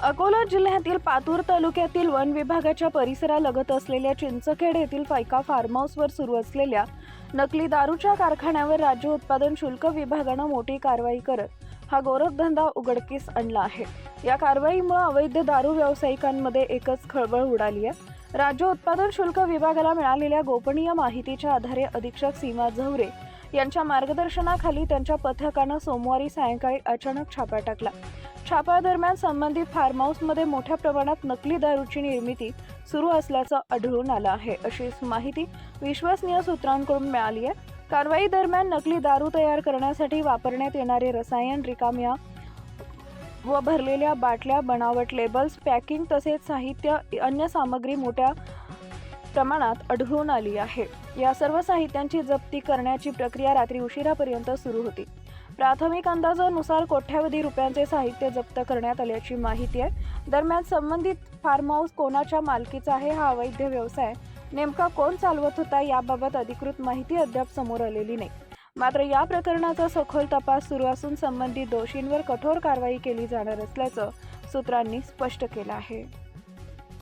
अकोला जिल्ह्यातील पातूर तालुक्यातील वन विभागाच्या परिसरालगत असलेल्या चिंचखेड येथील फायका फार्म हाऊसवर सुरू असलेल्या नकली दारूच्या कारखान्यावर राज्य उत्पादन शुल्क विभागानं मोठी कारवाई करत हा गोरखधंदा उघडकीस आणला आहे। या कारवाईमुळे अवैध दारू व्यावसायिकांमध्ये एकच खळबळ उडाली आहे। राज्य उत्पादन शुल्क विभागाला मिळालेल्या गोपनीय माहितीच्या आधारे अधीक्षक सीमा झवरे यांच्या मार्गदर्शनाखाली त्यांच्या पथकानं सोमवारी सायंकाळी अचानक छापा टाकला। छाप्यादरम्यान संबंधित फार्म हाऊसमध्ये मोठ्या प्रमाणात नकली दारूची निर्मिती सुरू असल्याचं आढळून आलं आहे, अशी माहिती विश्वसनीय सूत्रांकडून मिळाली आहे। कारवाई दरम्यान नकली दारू तयार करण्यासाठी वापरण्यात येणारे रसायन, रिकाम्या व भरलेल्या बाटल्या, बनावट लेबल्स, पॅकिंग तसेच साहित्य, अन्य सामग्री मोठ्या प्रमाणात आढळून आली आहे। या सर्व साहित्यांची जप्ती करण्याची प्रक्रिया रात्री उशिरापर्यंत सुरू होती। प्राथमिक अंदाजानुसार कोट्यावधी रुपयांचे साहित्य जप्त करण्यात आल्याची माहिती आहे। दरम्यान संबंधित फार्म हाऊस कोणाच्या मालकीचा आहे, हा अवैध व्यवसाय नेमका कोण चालवत होता याबाबत अधिकृत माहिती अद्याप समोर आलेली नाही। मात्र या प्रकरणाचा सखोल तपास सुरू असून संबंधित दोषींवर कठोर कारवाई केली जाणार असल्याचं सूत्रांनी स्पष्ट केलं आहे।